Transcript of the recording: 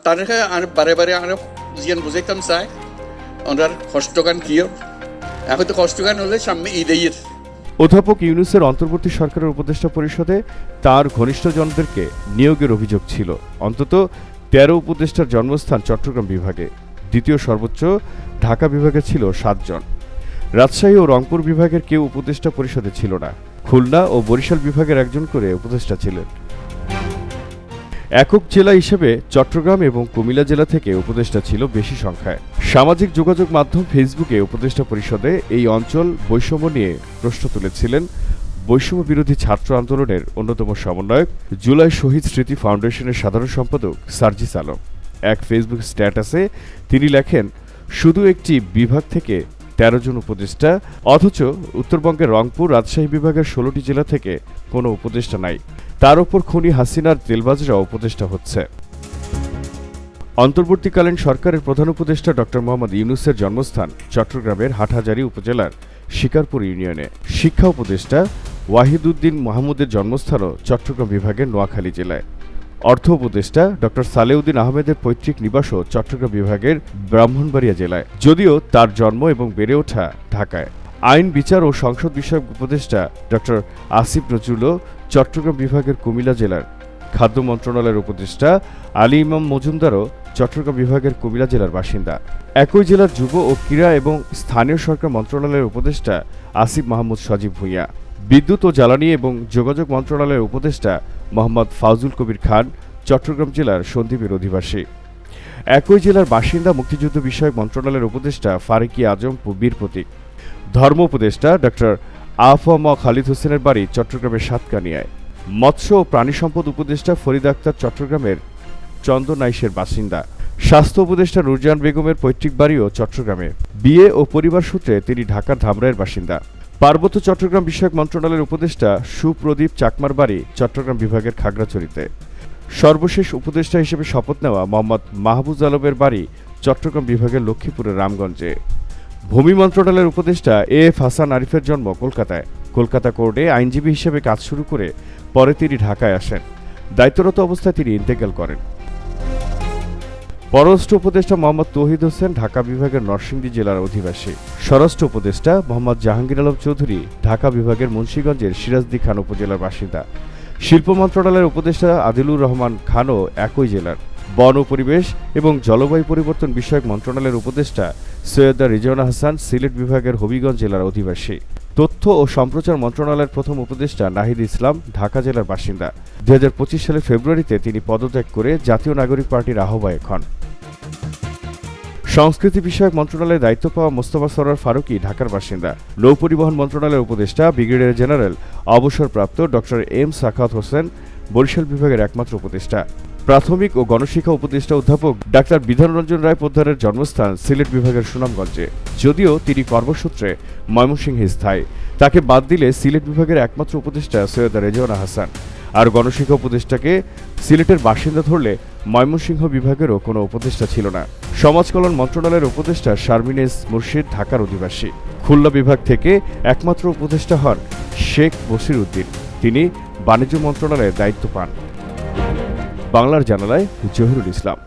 তাদেরকে আর বারে বারে আরো জিয়ান বুঝাইতাম চাই ওনার কষ্টগান কি এখন তো কষ্টগান হলে সামনে ঈদের। অধ্যাপক ইউনূসের অন্তর্বর্তী সরকারের উপদেষ্টা পরিষদে তার ঘনিষ্ঠজনদেরকে নিয়োগের অভিযোগ ছিল। অন্তত ১৩ উপদেষ্টার জন্মস্থান চট্টগ্রাম বিভাগে, দ্বিতীয় সর্বোচ্চ ঢাকা বিভাগে ছিল ৭ জন। রাজশাহী ও রংপুর বিভাগের কেউ উপদেষ্টা পরিষদে ছিল না। খুলনা ও বরিশাল বিভাগের একজন করে উপদেষ্টা ছিলেন। একক জেলা হিসেবে চট্টগ্রাম এবং কুমিল্লা জেলা থেকে উপদেষ্টা ছিল বেশি সংখ্যায়। সামাজিক যোগাযোগ মাধ্যম ফেসবুকে উপদেষ্টা পরিষদে এই অঞ্চল বৈষম্য নিয়ে প্রশ্ন তুলেছিলেন বৈষম্য বিরোধী ছাত্র আন্দোলনের অন্যতম সমন্বয়ক, জুলাই শহীদ স্মৃতি ফাউন্ডেশনের সাধারণ সম্পাদক সার্জিস আলম। এক ফেসবুক স্ট্যাটাসে তিনি লেখেন, শুধু একটি বিভাগ থেকে ১৩ জন উপদেষ্টা, অথচ উত্তরবঙ্গের রংপুর, রাজশাহী বিভাগের ১৬টি জেলা থেকে কোনো উপদেষ্টা নাই। তার ওপর খুনি হাসিনার তেলবাজরা উপদেষ্টা হচ্ছে। অন্তর্বর্তীকালীন সরকারের প্রধান উপদেষ্টা ড মোহাম্মদ ইউনূসের জন্মস্থান চট্টগ্রামের হাটহাজারী উপজেলার শিকারপুর ইউনিয়নে। শিক্ষা উপদেষ্টা ওয়াহিদুদ্দিন মাহমুদের জন্মস্থানও চট্টগ্রাম বিভাগের নোয়াখালী জেলায়। অর্থ উপদেষ্টা ড সালেউদ্দিন আহমেদের পৈতৃক নিবাসও চট্টগ্রাম বিভাগের ব্রাহ্মণবাড়িয়া জেলায়, যদিও তার জন্ম এবং বেড়ে ওঠা ঢাকায়। আইন, বিচার ও সংসদ বিষয়ক উপদেষ্টা ড আসিফ নজরুলও চট্টগ্রাম বিভাগের কুমিল্লা জেলার। খাদ্য মন্ত্রণালয়ের উপদেষ্টা আলী ইমাম মজুমদারও চট্টগ্রাম বিভাগের কুমিল্লা জেলার বাসিন্দা। একই জেলার যুব ও ক্রীড়া এবং স্থানীয় সরকার মন্ত্রণালয়ের উপদেষ্টা আসিফ মাহমুদ সজীব ভূঁইয়া। বিদ্যুৎ ও জ্বালানি এবং যোগাযোগ মন্ত্রণালয়ের উপদেষ্টা মোহাম্মদ ফাউজুল কবির খান চট্টগ্রাম জেলার সন্দ্বীপের অধিবাসী। একই জেলার বাসিন্দা মুক্তিযুদ্ধ বিষয়ক মন্ত্রণালয়ের উপদেষ্টা ফারুকী আজম বীর প্রতীক। ধর্ম উপদেষ্টা ড আফম খালিদ হোসেনের বাড়ি চট্টগ্রামের সাতকানিয়ায়। মৎস্য ও প্রাণী সম্পদ উপদেষ্টা ফরিদ আক্তার চট্টগ্রামের চন্দনাইশের বাসিন্দা। স্বাস্থ্য উপদেষ্টা নুরজাহান বেগমের পৈতৃক বাড়িও চট্টগ্রামে। বিয়ে ও পরিবার সূত্রে তিনি ঢাকার ধামরাইয়ের বাসিন্দা। পার্বত্য চট্টগ্রাম বিষয়ক মন্ত্রণালয়ের উপদেষ্টা সুপ্রদীপ চাকমার বাড়ি চট্টগ্রাম বিভাগের খাগড়াছড়িতে। সর্বশেষ উপদেষ্টা হিসেবে শপথ নেওয়া মোহাম্মদ মাহবুজ আলমের বাড়ি চট্টগ্রাম বিভাগের লক্ষ্মীপুরের রামগঞ্জে। ভূমি মন্ত্রণালয়ের উপদেষ্টা এএফ হাসান আরিফের জন্ম কলকাতায়। কলকাতা কোর্টে আইনজীবী হিসেবে কাজ শুরু করে পরে তিনি ঢাকায় আসেন। দায়িত্বরত অবস্থায় তিনি ইন্তেকাল করেন। পররাষ্ট্র উপদেষ্টা মোহাম্মদ তৌহিদ হোসেন ঢাকা বিভাগের নরসিংদী জেলার অধিবাসী। স্বরাষ্ট্র উপদেষ্টা মোহাম্মদ জাহাঙ্গীর আলম চৌধুরী ঢাকা বিভাগের মুন্সিগঞ্জের সিরাজদি খান উপজেলার বাসিন্দা। শিল্প মন্ত্রণালয়ের উপদেষ্টা আদিলুর রহমান খানও একই জেলার। বন ও পরিবেশ এবং জলবায়ু পরিবর্তন বিষয়ক মন্ত্রণালয়ের উপদেষ্টা সৈয়দা রিজওয়ানা হাসান সিলেট বিভাগের হবিগঞ্জ জেলার অধিবাসী। তথ্য ও সম্প্রচার মন্ত্রণালয়ের প্রথম উপদেষ্টা নাহিদ ইসলাম ঢাকা জেলার বাসিন্দা। ২০২৫ সালের ফেব্রুয়ারিতে তিনি পদত্যাগ করে জাতীয় নাগরিক পার্টির আহ্বায়ক হন। সংস্কৃতি বিষয়ক মন্ত্রণালয়ে দায়িত্ব পাওয়া মোস্তফা সরোয়ার ফারুকী ঢাকার বাসিন্দা। নৌ পরিবহন মন্ত্রণালয়ের উপদেষ্টা ব্রিগেডিয়ার জেনারেল অবসরপ্রাপ্ত ড এম সাখাওয়াত হোসেন বরিশাল বিভাগের একমাত্র উপদেষ্টা। প্রাথমিক ও গণশিক্ষা উপদেষ্টা অধ্যাপক ডাক্তার বিধানরঞ্জন রায় পোদ্দারের জন্মস্থান সিলেট বিভাগের সুনামগঞ্জে, যদিও তিনি কর্মসূত্রে ময়মনসিংহে স্থায়ী। তাকে বাদ দিলে সিলেট বিভাগের একমাত্র উপদেষ্টা সৈয়দা রেজওয়ানা হাসান। আর গণশিক্ষা উপদেষ্টাকে সিলেটের বাসিন্দা ধরলে ময়মনসিংহ বিভাগেরও কোনো উপদেষ্টা ছিল না। সমাজ কল্যাণ মন্ত্রণালয়ের উপদেষ্টা শারমিনেস মুর্শিদ ঢাকার অধিবাসী। খুলনা বিভাগ থেকে একমাত্র উপদেষ্টা হন শেখ বসির উদ্দিন। তিনি বাণিজ্য মন্ত্রণালয়ে দায়িত্ব পান। বাংলার জানালায় জহিরুল ইসলাম।